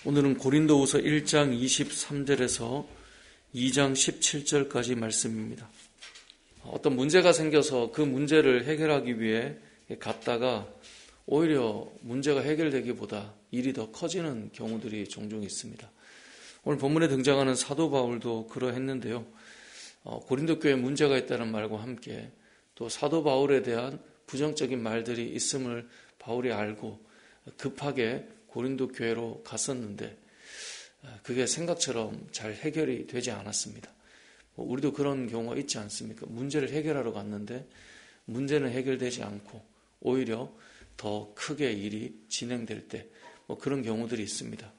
오늘은 고린도후서 1장 23절에서 2장 17절까지 말씀입니다. 어떤 문제가 생겨서 그 문제를 해결하기 위해 갔다가 오히려 문제가 해결되기보다 일이 더 커지는 경우들이 종종 있습니다. 오늘 본문에 등장하는 사도 바울도 그러했는데요. 고린도 교회에 문제가 있다는 말과 함께 또 사도 바울에 대한 부정적인 말들이 있음을 바울이 알고 급하게 고린도 교회로 갔었는데 그게 생각처럼 잘 해결이 되지 않았습니다. 우리도 그런 경우가 있지 않습니까? 문제를 해결하러 갔는데 문제는 해결되지 않고 오히려 더 크게 일이 진행될 때 그런 경우들이 있습니다.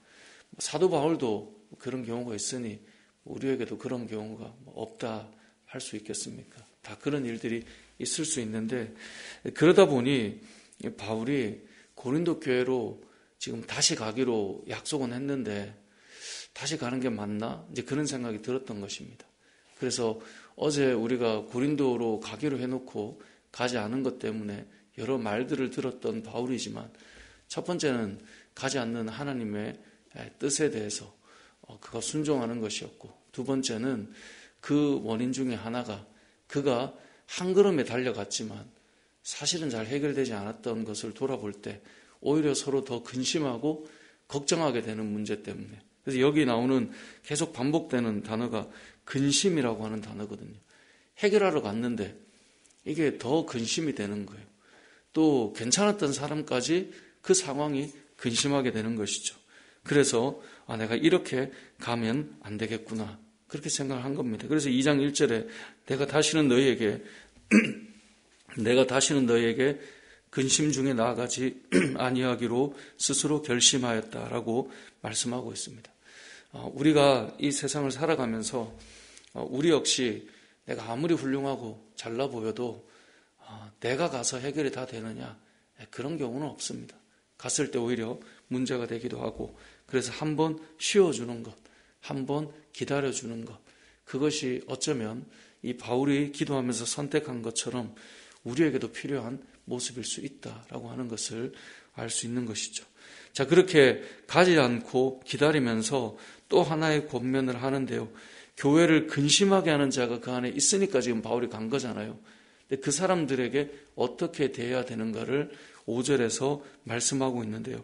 사도 바울도 그런 경우가 있으니 우리에게도 그런 경우가 없다 할 수 있겠습니까? 다 그런 일들이 있을 수 있는데 그러다 보니 바울이 고린도 교회로 지금 다시 가기로 약속은 했는데 다시 가는 게 맞나? 이제 그런 생각이 들었던 것입니다. 그래서 어제 우리가 고린도로 가기로 해놓고 가지 않은 것 때문에 여러 말들을 들었던 바울이지만 첫 번째는 가지 않는 하나님의 뜻에 대해서 그가 순종하는 것이었고 두 번째는 그 원인 중에 하나가 그가 한 걸음에 달려갔지만 사실은 잘 해결되지 않았던 것을 돌아볼 때 오히려 서로 더 근심하고 걱정하게 되는 문제 때문에 그래서 여기 나오는 계속 반복되는 단어가 근심이라고 하는 단어거든요. 해결하러 갔는데 이게 더 근심이 되는 거예요. 또 괜찮았던 사람까지 그 상황이 근심하게 되는 것이죠. 그래서 내가 이렇게 가면 안 되겠구나 그렇게 생각을 한 겁니다. 그래서 2장 1절에 내가 다시는 너희에게 근심 중에 나아가지 아니하기로 스스로 결심하였다라고 말씀하고 있습니다. 우리가 이 세상을 살아가면서 우리 역시 내가 아무리 훌륭하고 잘나 보여도 내가 가서 해결이 다 되느냐 그런 경우는 없습니다. 갔을 때 오히려 문제가 되기도 하고 그래서 한번 쉬어주는 것, 한번 기다려주는 것 그것이 어쩌면 이 바울이 기도하면서 선택한 것처럼 우리에게도 필요한 모습일 수 있다라고 하는 것을 알 수 있는 것이죠. 자, 그렇게 가지 않고 기다리면서 또 하나의 권면을 하는데요. 교회를 근심하게 하는 자가 그 안에 있으니까 지금 바울이 간 거잖아요. 근데 그 사람들에게 어떻게 대해야 되는가를 5절에서 말씀하고 있는데요.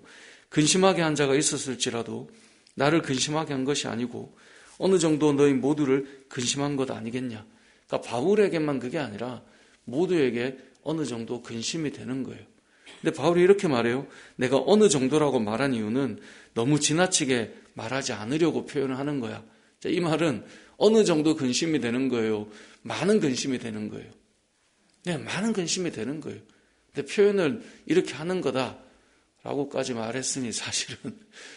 근심하게 한 자가 있었을지라도 나를 근심하게 한 것이 아니고 어느 정도 너희 모두를 근심한 것 아니겠냐. 그러니까 바울에게만 그게 아니라 모두에게 어느 정도 근심이 되는 거예요. 근데 바울이 이렇게 말해요. 내가 어느 정도라고 말한 이유는 너무 지나치게 말하지 않으려고 표현을 하는 거야. 자, 이 말은 어느 정도 근심이 되는 거예요? 많은 근심이 되는 거예요. 네, 많은 근심이 되는 거예요. 근데 표현을 이렇게 하는 거다라고까지 말했으니 사실은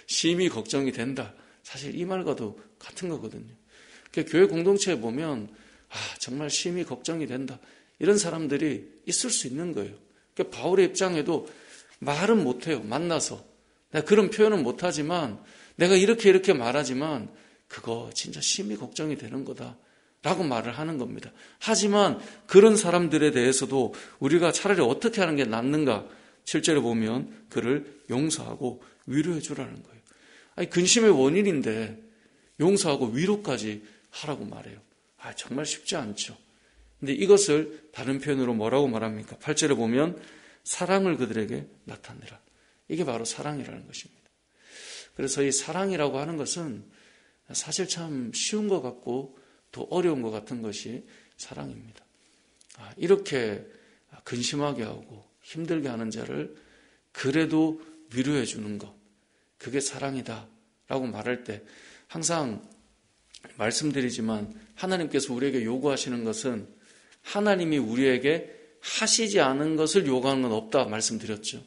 심히 걱정이 된다. 사실 이 말과도 같은 거거든요. 그러니까 교회 공동체에 보면 정말 심히 걱정이 된다. 이런 사람들이 있을 수 있는 거예요. 그러니까 바울의 입장에도 말은 못해요. 만나서. 내가 그런 표현은 못하지만 내가 이렇게 말하지만 그거 진짜 심히 걱정이 되는 거다 라고 말을 하는 겁니다. 하지만 그런 사람들에 대해서도 우리가 차라리 어떻게 하는 게 낫는가 7절에 보면 그를 용서하고 위로해 주라는 거예요. 아니, 근심의 원인인데 용서하고 위로까지 하라고 말해요. 정말 쉽지 않죠. 근데 이것을 다른 표현으로 뭐라고 말합니까? 8절에 보면 사랑을 그들에게 나타내라. 이게 바로 사랑이라는 것입니다. 그래서 이 사랑이라고 하는 것은 사실 참 쉬운 것 같고 더 어려운 것 같은 것이 사랑입니다. 이렇게 근심하게 하고 힘들게 하는 자를 그래도 위로해 주는 것, 그게 사랑이다 라고 말할 때 항상 말씀드리지만 하나님께서 우리에게 요구하시는 것은 하나님이 우리에게 하시지 않은 것을 요구하는 건 없다 말씀드렸죠.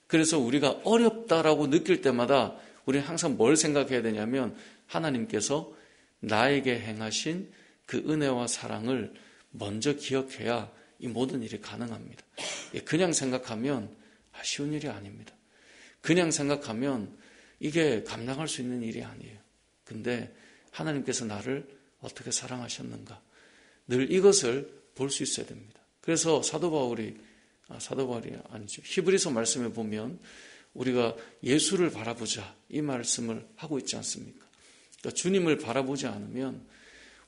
그래서 우리가 어렵다라고 느낄 때마다 우리는 항상 뭘 생각해야 되냐면 하나님께서 나에게 행하신 그 은혜와 사랑을 먼저 기억해야 이 모든 일이 가능합니다. 그냥 생각하면 쉬운 일이 아닙니다. 그냥 생각하면 이게 감당할 수 있는 일이 아니에요. 근데 하나님께서 나를 어떻게 사랑하셨는가 늘 이것을 볼 수 있어야 됩니다. 그래서 사도 바울이 아니죠. 히브리서 말씀에 보면 우리가 예수를 바라보자 이 말씀을 하고 있지 않습니까? 그러니까 주님을 바라보지 않으면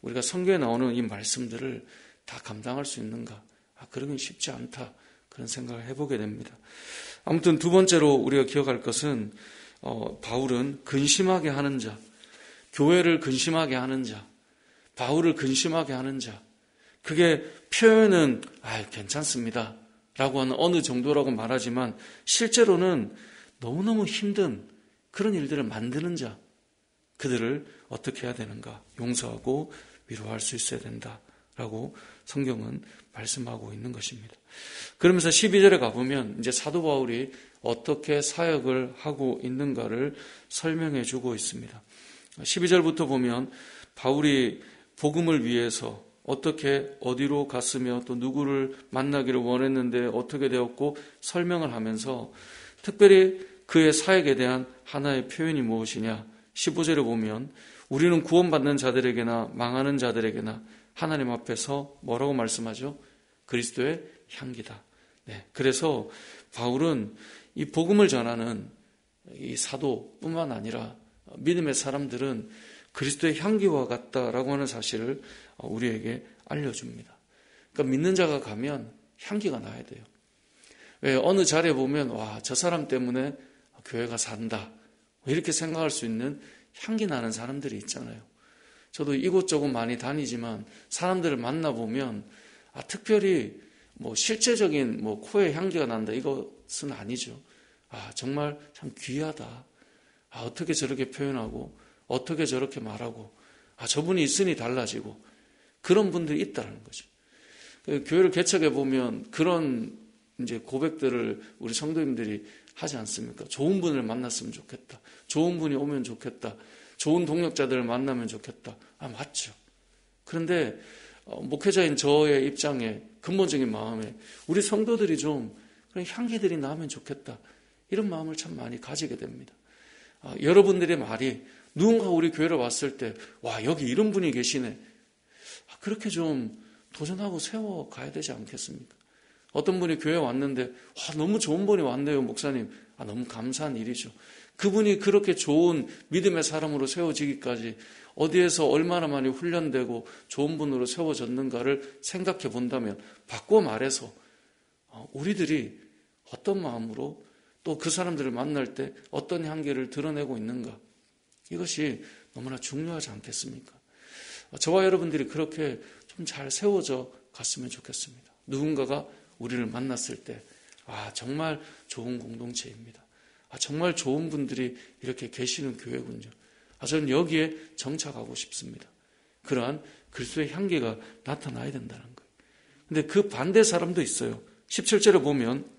우리가 성경에 나오는 이 말씀들을 다 감당할 수 있는가? 그러긴 쉽지 않다. 그런 생각을 해보게 됩니다. 아무튼 두 번째로 우리가 기억할 것은 바울은 근심하게 하는 자, 교회를 근심하게 하는 자, 바울을 근심하게 하는 자, 그게 표현은 괜찮습니다 라고 하는 어느 정도라고 말하지만 실제로는 너무너무 힘든 그런 일들을 만드는 자, 그들을 어떻게 해야 되는가? 용서하고 위로할 수 있어야 된다라고 성경은 말씀하고 있는 것입니다. 그러면서 12절에 가보면 이제 사도 바울이 어떻게 사역을 하고 있는가를 설명해 주고 있습니다. 12절부터 보면 바울이 복음을 위해서 어떻게 어디로 갔으며 또 누구를 만나기를 원했는데 어떻게 되었고 설명을 하면서 특별히 그의 사역에 대한 하나의 표현이 무엇이냐? 15절에 보면 우리는 구원받는 자들에게나 망하는 자들에게나 하나님 앞에서 뭐라고 말씀하죠? 그리스도의 향기다. 네, 그래서 바울은 이 복음을 전하는 이 사도뿐만 아니라 믿음의 사람들은 그리스도의 향기와 같다라고 하는 사실을 우리에게 알려줍니다. 그러니까 믿는 자가 가면 향기가 나야 돼요. 왜 어느 자리에 보면 저 사람 때문에 교회가 산다 이렇게 생각할 수 있는 향기 나는 사람들이 있잖아요. 저도 이곳저곳 많이 다니지만 사람들을 만나보면 특별히 실제적인 코에 향기가 난다 이것은 아니죠. 정말 참 귀하다. 어떻게 저렇게 표현하고 어떻게 저렇게 말하고 저분이 있으니 달라지고 그런 분들이 있다는 거죠. 교회를 개척해 보면 그런 이제 고백들을 우리 성도님들이 하지 않습니까? 좋은 분을 만났으면 좋겠다. 좋은 분이 오면 좋겠다. 좋은 동역자들을 만나면 좋겠다. 맞죠. 그런데 목회자인 저의 입장에 근본적인 마음에 우리 성도들이 좀 그런 향기들이 나면 좋겠다. 이런 마음을 참 많이 가지게 됩니다. 여러분들의 말이 누군가 우리 교회를 왔을 때 여기 이런 분이 계시네. 그렇게 좀 도전하고 세워가야 되지 않겠습니까? 어떤 분이 교회에 왔는데 너무 좋은 분이 왔네요 목사님. 너무 감사한 일이죠. 그분이 그렇게 좋은 믿음의 사람으로 세워지기까지 어디에서 얼마나 많이 훈련되고 좋은 분으로 세워졌는가를 생각해 본다면 바꿔 말해서 우리들이 어떤 마음으로 또 그 사람들을 만날 때 어떤 향기를 드러내고 있는가, 이것이 너무나 중요하지 않겠습니까? 저와 여러분들이 그렇게 좀 잘 세워져 갔으면 좋겠습니다. 누군가가 우리를 만났을 때 정말 좋은 공동체입니다. 정말 좋은 분들이 이렇게 계시는 교회군요. 저는 여기에 정착하고 싶습니다. 그러한 그리스도의 향기가 나타나야 된다는 거예요. 근데 그 반대 사람도 있어요. 17절에 보면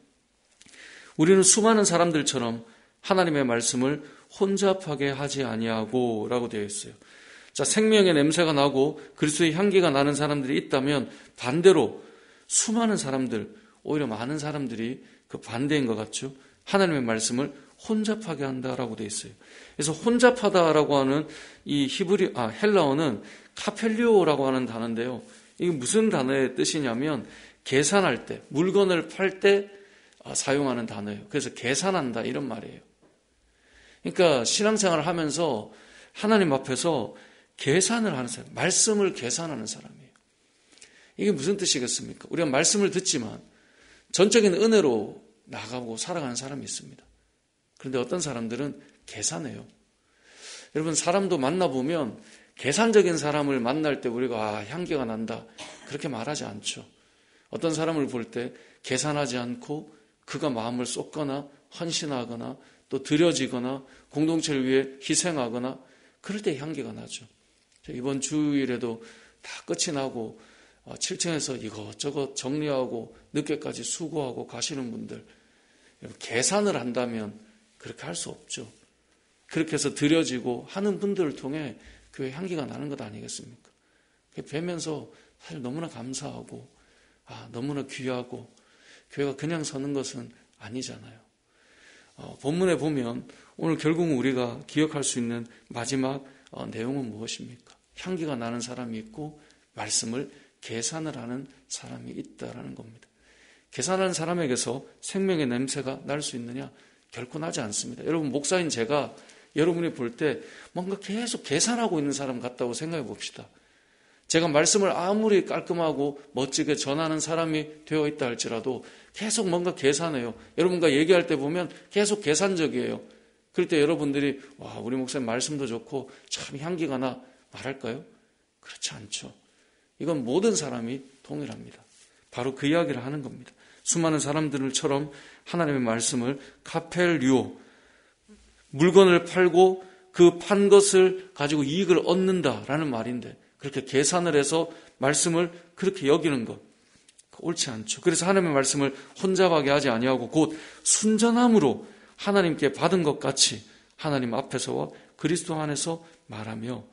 우리는 수많은 사람들처럼 하나님의 말씀을 혼잡하게 하지 아니하고 라고 되어 있어요. 자, 생명의 냄새가 나고 그리스도의 향기가 나는 사람들이 있다면 반대로 수많은 사람들, 오히려 많은 사람들이 그 반대인 것 같죠. 하나님의 말씀을 혼잡하게 한다라고 되어 있어요. 그래서 혼잡하다라고 하는 이 헬라어는 카펠리오라고 하는 단어인데요. 이게 무슨 단어의 뜻이냐면 계산할 때, 물건을 팔 때 사용하는 단어예요. 그래서 계산한다 이런 말이에요. 그러니까 신앙생활을 하면서 하나님 앞에서 계산을 하는 사람, 말씀을 계산하는 사람이에요. 이게 무슨 뜻이겠습니까? 우리가 말씀을 듣지만 전적인 은혜로 나가고 살아가는 사람이 있습니다. 그런데 어떤 사람들은 계산해요. 여러분, 사람도 만나보면 계산적인 사람을 만날 때 우리가 향기가 난다 그렇게 말하지 않죠. 어떤 사람을 볼 때 계산하지 않고 그가 마음을 쏟거나 헌신하거나 또 드려지거나 공동체를 위해 희생하거나 그럴 때 향기가 나죠. 이번 주일에도 다 끝이 나고 7층에서 이것저것 정리하고 늦게까지 수고하고 가시는 분들, 계산을 한다면 그렇게 할 수 없죠. 그렇게 해서 드려지고 하는 분들을 통해 교회 향기가 나는 것 아니겠습니까? 뵈면서 사실 너무나 감사하고 너무나 귀하고 교회가 그냥 서는 것은 아니잖아요. 본문에 보면 오늘 결국 우리가 기억할 수 있는 마지막 내용은 무엇입니까? 향기가 나는 사람이 있고 말씀을 계산을 하는 사람이 있다라는 겁니다. 계산하는 사람에게서 생명의 냄새가 날 수 있느냐? 결코 나지 않습니다. 여러분, 목사인 제가 여러분이 볼 때 뭔가 계속 계산하고 있는 사람 같다고 생각해 봅시다. 제가 말씀을 아무리 깔끔하고 멋지게 전하는 사람이 되어 있다 할지라도 계속 뭔가 계산해요. 여러분과 얘기할 때 보면 계속 계산적이에요. 그럴 때 여러분들이 와, 우리 목사님 말씀도 좋고 참 향기가 나 말할까요? 그렇지 않죠. 이건 모든 사람이 동일합니다. 바로 그 이야기를 하는 겁니다. 수많은 사람들처럼 하나님의 말씀을 카펠류오, 물건을 팔고 그 판 것을 가지고 이익을 얻는다라는 말인데 그렇게 계산을 해서 말씀을 그렇게 여기는 것 옳지 않죠. 그래서 하나님의 말씀을 혼잡하게 하지 아니하고 곧 순전함으로 하나님께 받은 것 같이 하나님 앞에서와 그리스도 안에서 말하며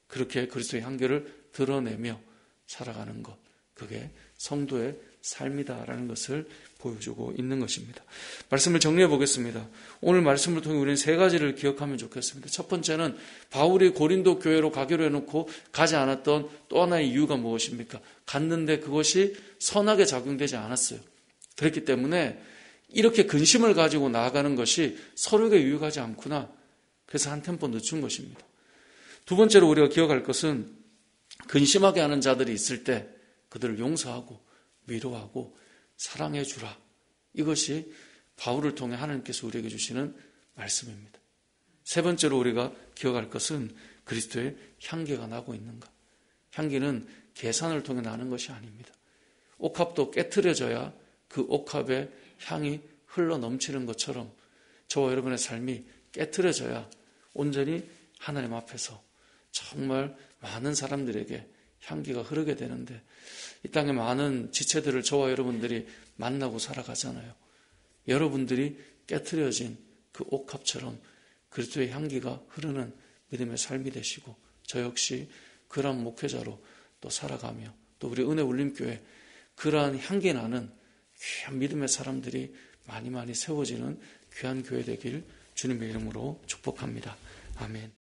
그렇게 그리스도의 향기를 드러내며 살아가는 것, 그게 성도의 삶이다라는 것을 보여주고 있는 것입니다. 말씀을 정리해 보겠습니다. 오늘 말씀을 통해 우리는 세 가지를 기억하면 좋겠습니다. 첫 번째는 바울이 고린도 교회로 가기로 해놓고 가지 않았던 또 하나의 이유가 무엇입니까? 갔는데 그것이 선하게 작용되지 않았어요. 그렇기 때문에 이렇게 근심을 가지고 나아가는 것이 서로에게 유익하지 않구나. 그래서 한 템포 늦춘 것입니다. 두 번째로 우리가 기억할 것은 근심하게 하는 자들이 있을 때 그들을 용서하고 위로하고 사랑해 주라. 이것이 바울을 통해 하나님께서 우리에게 주시는 말씀입니다. 세 번째로 우리가 기억할 것은 그리스도의 향기가 나고 있는가. 향기는 계산을 통해 나는 것이 아닙니다. 옥합도 깨트려져야 그 옥합의 향이 흘러 넘치는 것처럼 저와 여러분의 삶이 깨트려져야 온전히 하나님 앞에서 정말 많은 사람들에게 향기가 흐르게 되는데 이 땅에 많은 지체들을 저와 여러분들이 만나고 살아가잖아요. 여러분들이 깨트려진 그 옥합처럼 그리스도의 향기가 흐르는 믿음의 삶이 되시고 저 역시 그러한 목회자로 또 살아가며 또 우리 은혜 울림교회 그러한 향기 나는 귀한 믿음의 사람들이 많이 세워지는 귀한 교회 되길 주님의 이름으로 축복합니다. 아멘.